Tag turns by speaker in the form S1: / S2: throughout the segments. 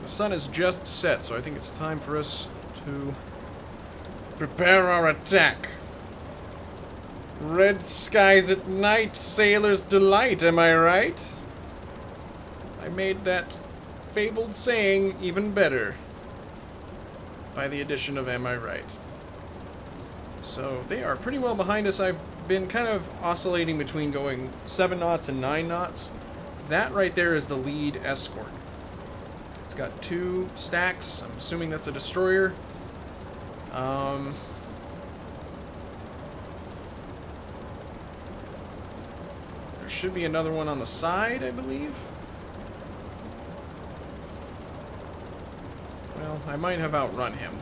S1: The sun is just set, so I think it's time for us to prepare our attack. Red skies at night, sailor's delight, am I right? I made that fabled saying even better by the addition of am I right. So they are pretty well behind us. I've been kind of oscillating between going 7 knots and 9 knots. That right there is the lead escort. It's got 2 stacks. I'm assuming that's a destroyer. There should be another one on the side, I believe. Well, I might have outrun him.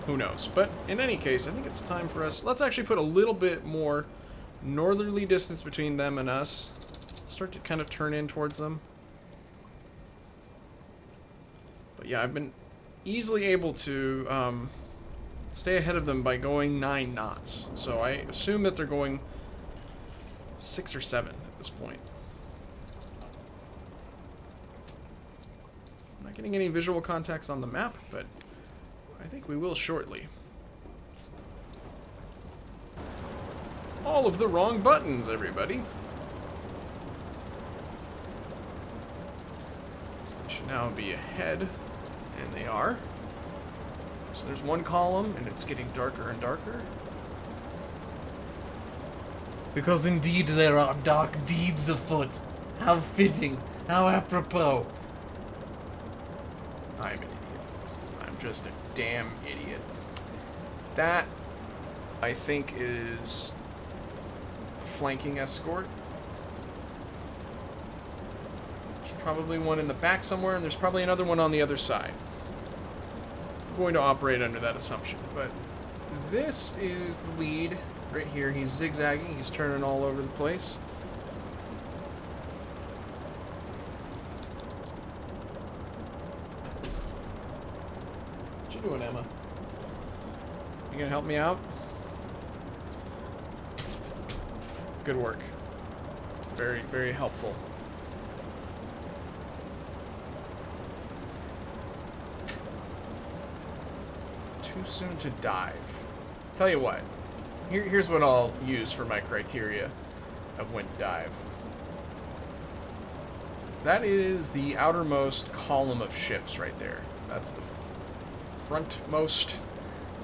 S1: Who knows? But in any case, I think it's time for us. Let's actually put a little bit more northerly distance between them and us. Start to kind of turn in towards them. But yeah, I've been easily able to stay ahead of them by going 9 knots. So I assume that they're going 6 or 7 at this point. I'm not getting any visual contacts on the map, but I think we will shortly. All of the wrong buttons, everybody. So they should now be ahead, and they are. So there's one column, and it's getting darker and darker.
S2: Because indeed there are dark deeds afoot. How fitting, how apropos.
S1: I'm an idiot. I'm just a damn idiot. That, I think, is the flanking escort. There's probably one in the back somewhere, and there's probably another one on the other side. I'm going to operate under that assumption, but this is the lead right here. He's zigzagging, he's turning all over the place. What you doing, Emma? You gonna help me out? Good work. Very, very helpful. It's too soon to dive. Tell you what. Here's what I'll use for my criteria of when to dive. That is the outermost column of ships right there. That's the frontmost,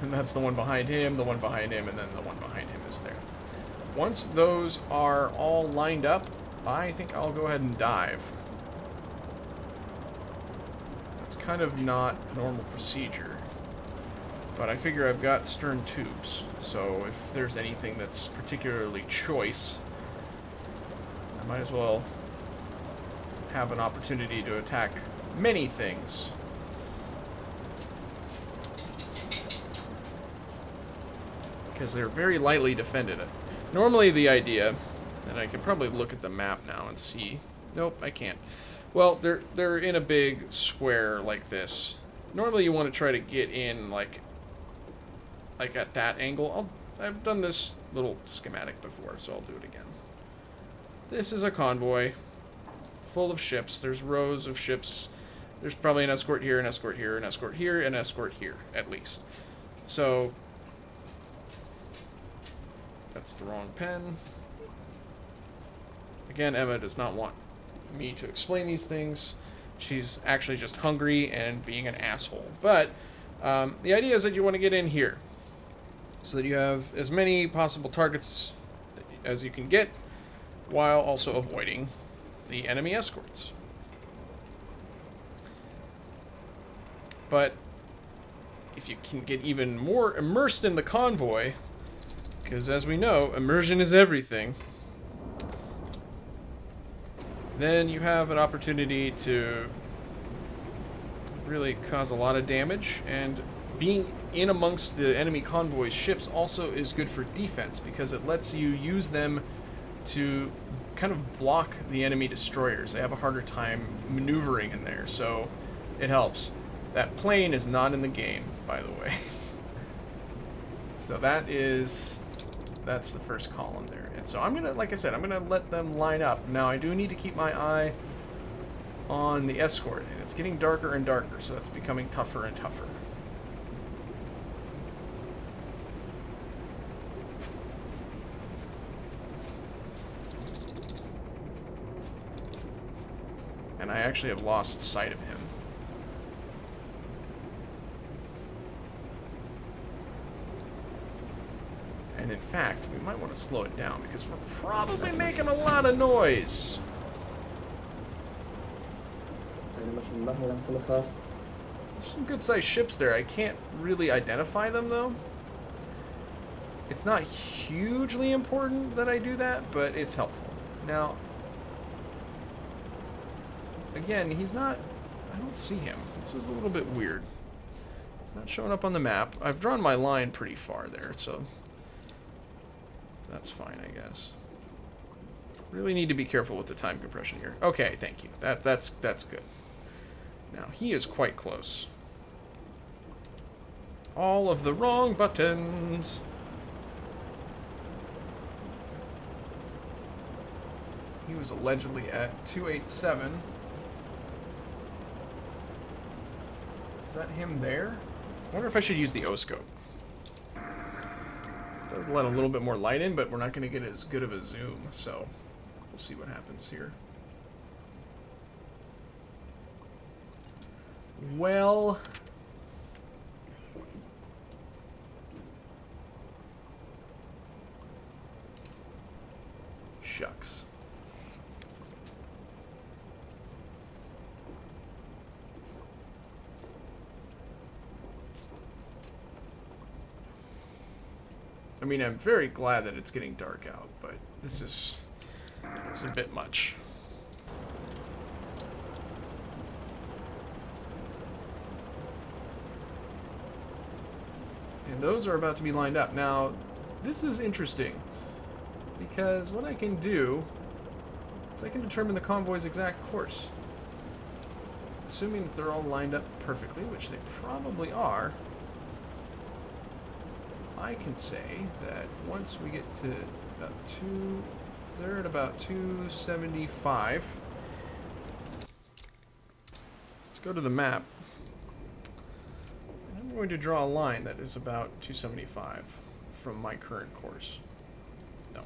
S1: and that's the one behind him, the one behind him, and then the one behind him is there. Once those are all lined up, I think I'll go ahead and dive. That's kind of not normal procedure, but I figure I've got stern tubes, so if there's anything that's particularly choice, I might as well have an opportunity to attack many things. Because they're very lightly defended. Normally the idea, and I can probably look at the map now and see. Nope, I can't. Well, they're in a big square like this. Normally you want to try to get in like at that angle. I've done this little schematic before, so I'll do it again. This is a convoy full of ships. There's rows of ships. There's probably an escort here, an escort here, an escort here, and an escort here, at least. So that's the wrong pen. Again, Emma does not want me to explain these things. She's actually just hungry and being an asshole. But the idea is that you want to get in here so that you have as many possible targets as you can get while also avoiding the enemy escorts. But if you can get even more immersed in the convoy, because as we know, immersion is everything, then you have an opportunity to really cause a lot of damage, and being in amongst the enemy convoy's ships also is good for defense, because it lets you use them to kind of block the enemy destroyers. They have a harder time maneuvering in there, so it helps. That plane is not in the game, by the way. So that's the first column there. And so I'm gonna, like I said, I'm gonna let them line up. Now I do need to keep my eye on the escort, and it's getting darker and darker, so that's becoming tougher and tougher. And I actually have lost sight of him. And in fact, we might want to slow it down because we're probably making a lot of noise. There's some good-sized ships there. I can't really identify them, though. It's not hugely important that I do that, but it's helpful. Now, again, he's not... I don't see him. This is a little bit weird. He's not showing up on the map. I've drawn my line pretty far there, so... that's fine, I guess. Really need to be careful with the time compression here. Okay, thank you. That's good. Now, he is quite close. All of the wrong buttons. He was allegedly at 287. Is that him there? I wonder if I should use the O-scope. It does let a little bit more light in, but we're not going to get as good of a zoom, so we'll see what happens here. Well... shucks. I mean, I'm very glad that it's getting dark out, but this is a bit much. And those are about to be lined up. Now, this is interesting, because what I can do is I can determine the convoy's exact course. Assuming that they're all lined up perfectly, which they probably are, I can say that once we get to about they're at about 275. Let's go to the map. I'm going to draw a line that is about 275 from my current course. No.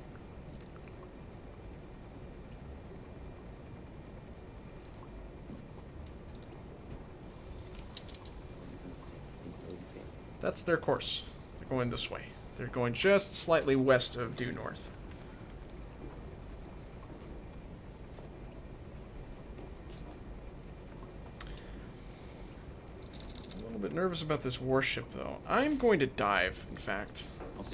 S1: That's their course. They're going this way. They're going just slightly west of due north. A little bit nervous about this warship, though. I'm going to dive, in fact. And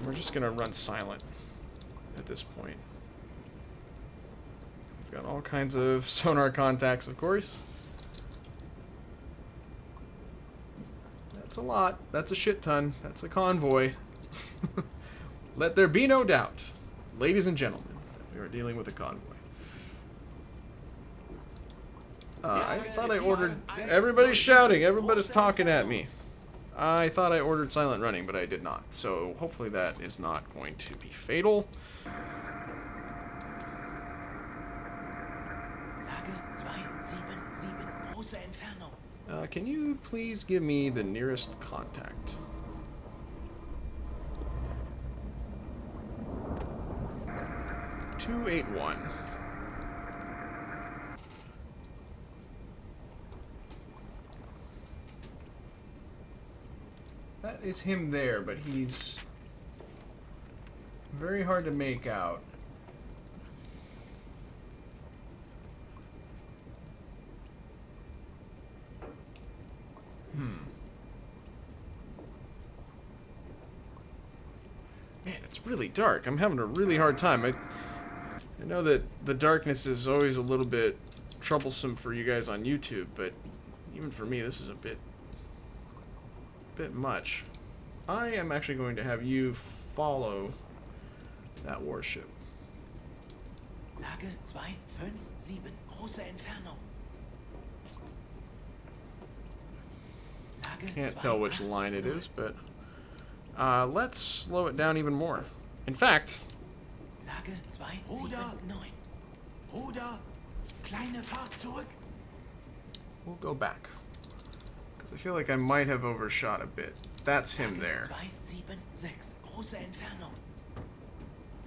S1: we're just going to run silent at this point. We've got all kinds of sonar contacts, of course. That's a lot. That's a shit ton. That's a convoy. Let there be no doubt, ladies and gentlemen, that we are dealing with a convoy. I thought I ordered... Everybody's shouting. Everybody's talking at me. I thought I ordered silent running, but I did not. So hopefully that is not going to be fatal. Can you please give me the nearest contact? (281). That is him there, but he's very hard to make out. Man, it's really dark. I'm having a really hard time. I know that the darkness is always a little bit troublesome for you guys on YouTube, but even for me, this is a bit much. I am actually going to have you follow that warship.
S3: Lage 257, große Entfernung.
S1: Can't tell which line it is, but let's slow it down even more. In fact,
S3: Bruder, kleine Fahrt zurück.
S1: We'll go back. Because I feel like I might have overshot a bit. That's him there.
S3: 276, große Entfernung.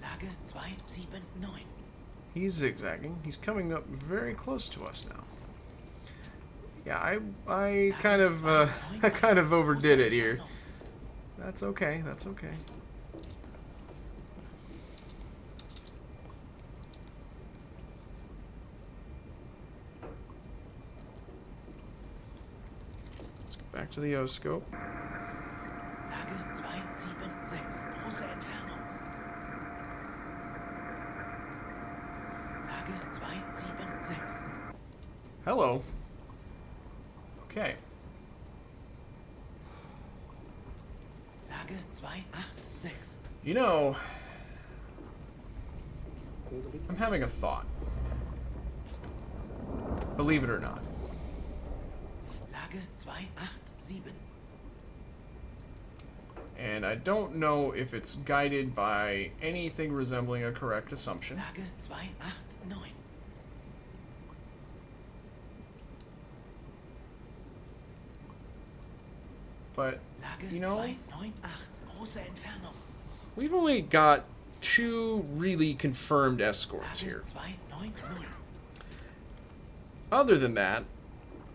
S3: Lage 279.
S1: He's zigzagging. He's coming up very close to us now. Yeah, I kind of I kind of overdid it here. That's okay. That's okay. Let's get back to the O-scope.
S3: Lage 276, große Entfernung. Lage 276.
S1: Hello. Okay.
S3: Lage 286.
S1: You know, I'm having a thought. Believe it or not.
S3: Lage 287.
S1: And I don't know if it's guided by anything resembling a correct assumption.
S3: Lage 289.
S1: But,
S3: Lage
S1: you know,
S3: 298, große Entfernung.
S1: we've only got 2 really confirmed escorts
S3: Lage
S1: here.
S3: 290.
S1: Other than that,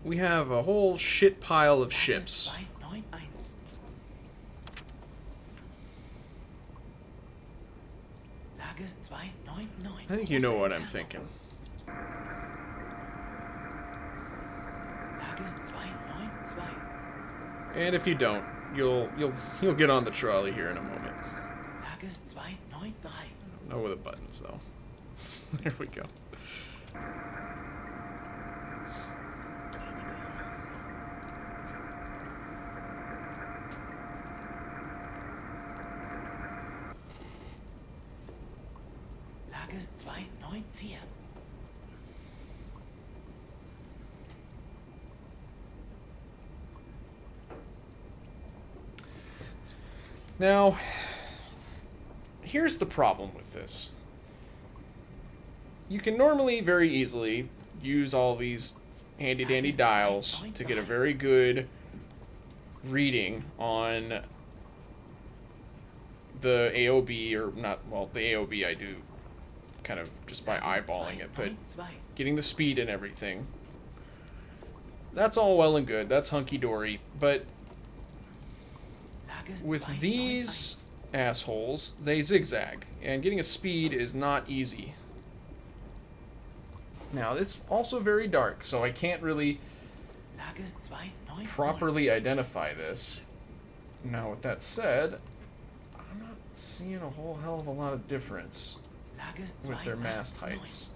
S1: we have a whole shit pile of ships.
S3: 291. Lage 299.
S1: I think you know what I'm thinking.
S3: Lage 292.
S1: And if you don't, you'll get on the trolley here in a moment.
S3: Lage 293.
S1: No with the buttons though. There we go.
S3: Lage 294.
S1: Now, here's the problem with this. You can normally very easily use all these handy-dandy dials to get a very good reading on the AOB, or not, well, the AOB I do kind of just by eyeballing it, but getting the speed and everything. That's all well and good, that's hunky-dory, but with these assholes, they zigzag, and getting a speed is not easy. Now, it's also very dark, so I can't really properly identify this. Now, with that said, I'm not seeing a whole hell of a lot of difference with their mast heights.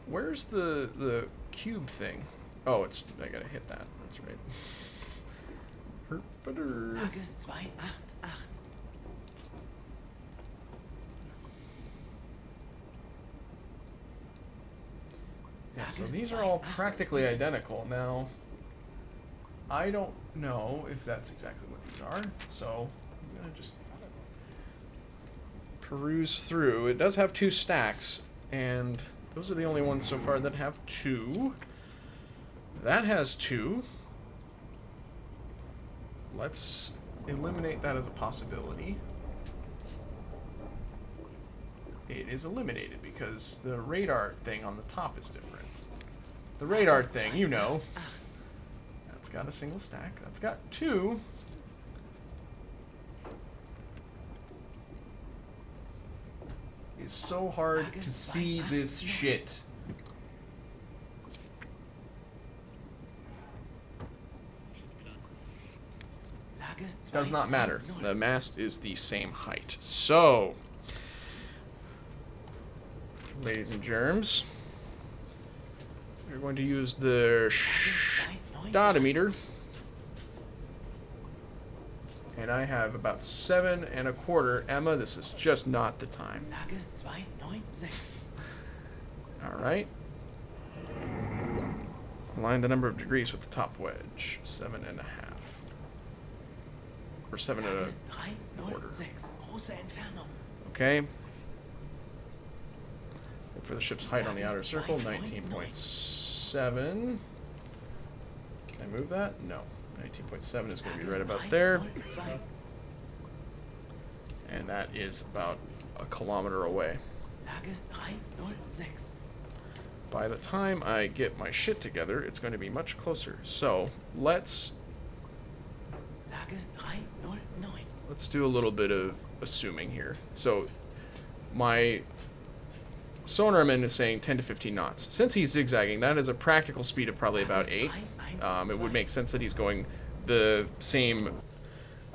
S1: Where's the cube thing? Oh, it's, I gotta hit that, that's right. Herpeter.
S3: Lage 288.
S1: Yeah, so these are all practically identical. Now, I don't know if that's exactly what these are, so I'm gonna just peruse through. It does have 2 stacks, and those are the only ones so far that have 2. That has 2. Let's eliminate that as a possibility. It is eliminated because the radar thing on the top is different. The radar thing, you know. That's got a single stack. That's got 2. It's so hard to see this shit. Does not matter. The mast is the same height. So, ladies and germs, we're going to use the stotometer. And I have about 7 1/4. Emma, this is just not the time. Alright. Align the number of degrees with the top wedge. 7 1/2. Or 7 1/4. Okay. for the ship's height on the outer circle, 19.7. Can I move that? No. 19.7 is going to be right about there. And that is about a kilometer away.
S3: Lage 306.
S1: By the time I get my shit together, it's going to be much closer. So, let's
S3: Lage 309.
S1: do a little bit of assuming here. So, my sonarman is saying 10 to 15 knots. Since he's zigzagging, that is a practical speed of probably about 8. It would make sense that he's going the same...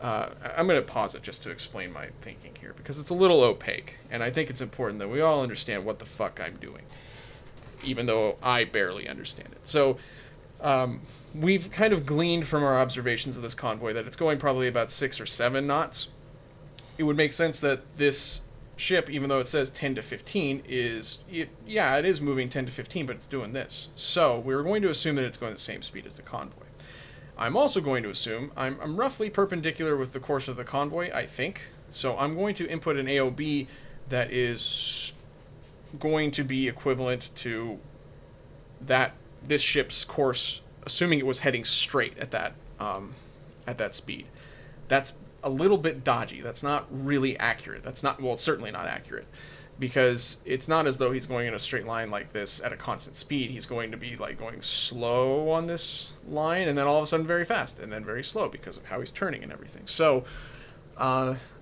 S1: I'm going to pause it just to explain my thinking here, because it's a little opaque, and I think it's important that we all understand what the fuck I'm doing, even though I barely understand it. So, we've kind of gleaned from our observations of this convoy that it's going probably about 6 or 7 knots. It would make sense that this ship, even though it says 10 to 15, it is moving 10 to 15, but it's doing this. So, we're going to assume that it's going the same speed as the convoy. I'm also going to assume I'm roughly perpendicular with the course of the convoy, I think. So I'm going to input an AOB that is going to be equivalent to this ship's course, assuming it was heading straight at that speed. That's a little bit dodgy. That's not really accurate. It's certainly not accurate. Because it's not as though he's going in a straight line like this at a constant speed. He's going to be like going slow on this line, and then all of a sudden very fast, and then very slow because of how he's turning and everything. So,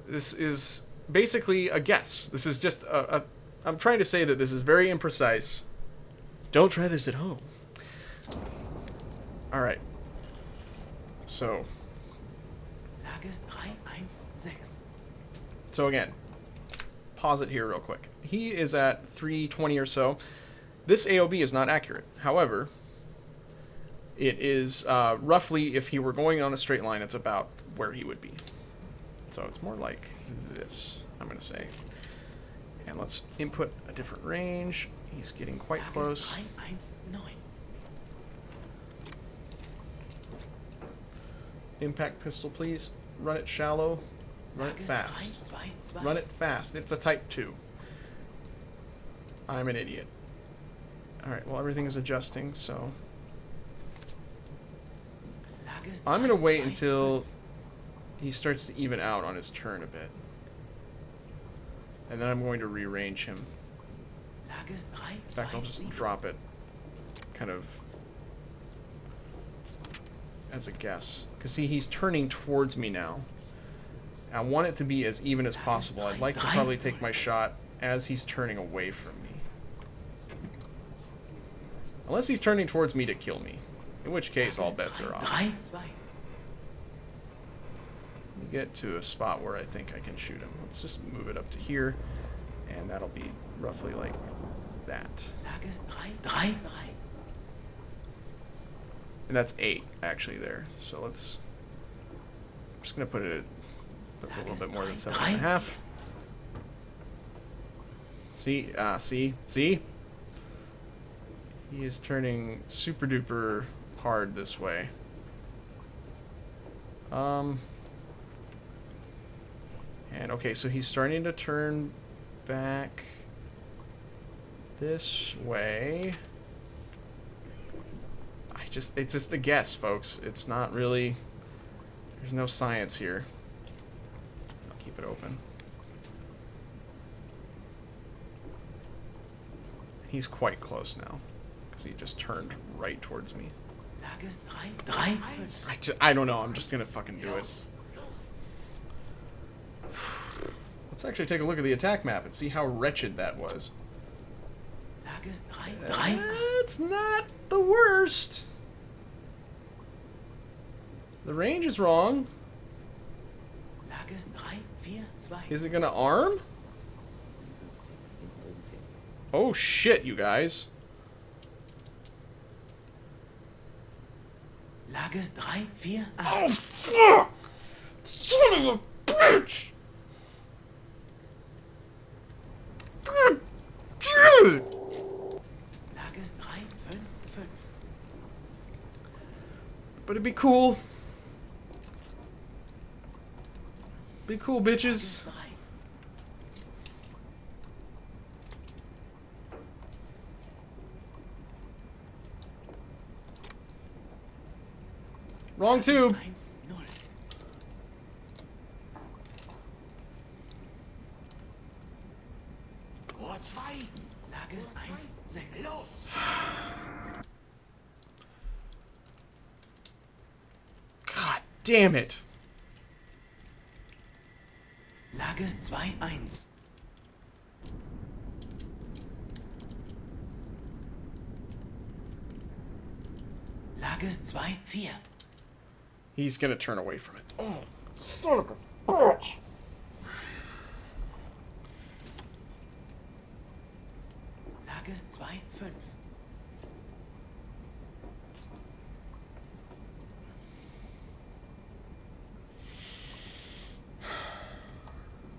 S1: this is basically a guess. This is just I'm trying to say that this is very imprecise. Don't try this at home. All right. So.
S3: Lage 316.
S1: So again. Pause it here real quick. He is at 320 or so. This AOB is not accurate. However, it is roughly, if he were going on a straight line, it's about where he would be. So it's more like this, I'm going to say. And let's input a different range. He's getting quite close.
S3: 319.
S1: Impact pistol, please. Run it shallow. Run it fast. Run it fast. It's a type 2. I'm an idiot. Alright, well, everything is adjusting, so... I'm going to wait until he starts to even out on his turn a bit. And then I'm going to rearrange him. In fact, I'll just drop it kind of as a guess. Because, see, he's turning towards me now. I want it to be as even as possible. I'd like to probably take my shot as he's turning away from me. Unless he's turning towards me to kill me. In which case, all bets are off. Let me get to a spot where I think I can shoot him. Let's just move it up to here. And that'll be roughly like that. And that's 8, actually, there. So let's... I'm just going to put it at... That's a little bit more than 7.5. See? See? He is turning super duper hard this way. And okay, so he's starting to turn back this way. It's just a guess, folks. It's not really... There's no science here. I'll keep it open. He's quite close now. Because he just turned right towards me. I don't know. I'm just going to fucking do it. Let's actually take a look at the attack map and see how wretched that was. It's not the worst. The range is wrong. Is it going to arm? Oh shit, you guys. Oh fuck! Son of a bitch! God damn it! But it'd be cool. Be cool, bitches. Wrong tube.
S3: 1-0.
S4: Rohr 2.
S3: Lage 1-6.
S4: Los.
S1: God damn it.
S3: Lage 2-1. Lage 2-4.
S1: He's gonna turn away from it. Oh, son of a bitch.
S3: Lage 2-5.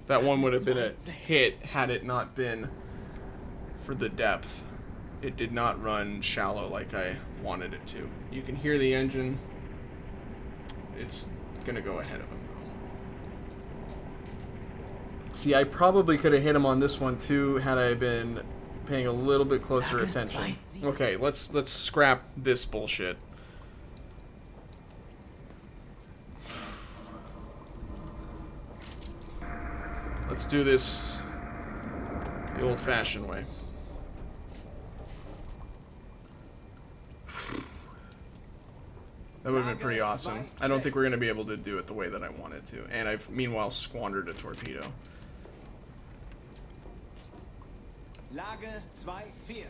S1: That one would have been a hit had it not been for the depth. It did not run shallow like I wanted it to. You can hear the engine. It's gonna go ahead of him. See, I probably could have hit him on this one too had I been paying a little bit closer attention. Okay, let's scrap this bullshit. Let's do this the old-fashioned way. That would have been pretty awesome. I don't think we're going to be able to do it the way that I wanted to. And I've, meanwhile, squandered a torpedo.
S4: Lage 2-4.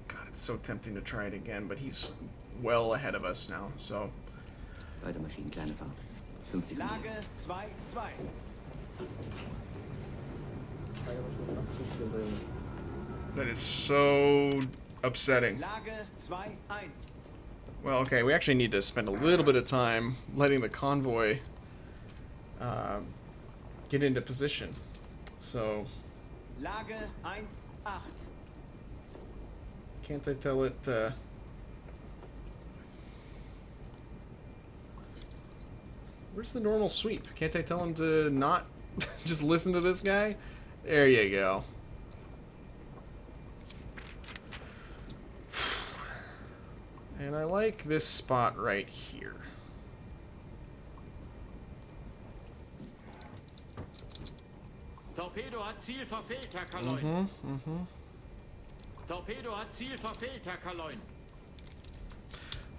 S1: God, it's so tempting to try it again, but he's well ahead of us now, so...
S5: Beide Maschinen kleine Fahrt. 50
S4: Lage 2-2.
S1: That is so upsetting.
S4: Lage 2-1.
S1: Well, okay, we actually need to spend a little bit of time letting the convoy get into position. So,
S4: Lage 1-8.
S1: can't I tell it, where's the normal sweep? Can't I tell him to not just listen to this guy? There you go. And I like this spot right here.
S6: Torpedo hat Ziel verfehlt, Herr Kaloin. Torpedo hat Ziel verfehlt, Herr Kaloin.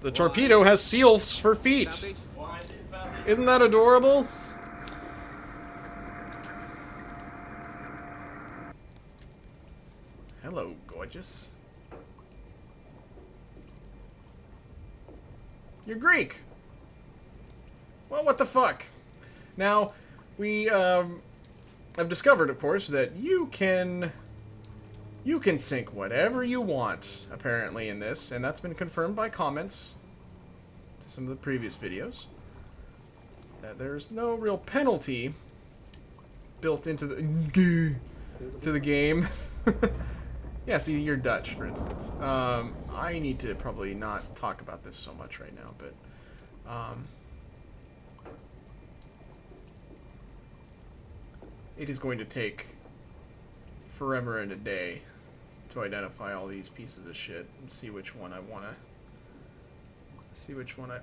S1: The torpedo has seals for feet. Isn't that adorable? Hello, gorgeous. You're Greek. Well, what the fuck? Now, we have discovered, of course, that you can sink whatever you want, apparently, in this, and that's been confirmed by comments to some of the previous videos. That there's no real penalty built into the game. Yeah, see, you're Dutch, for instance. I need to probably not talk about this so much right now, but it is going to take forever and a day to identify all these pieces of shit and see which one I want to... See which one I...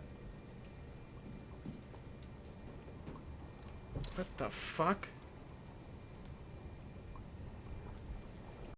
S1: What the fuck?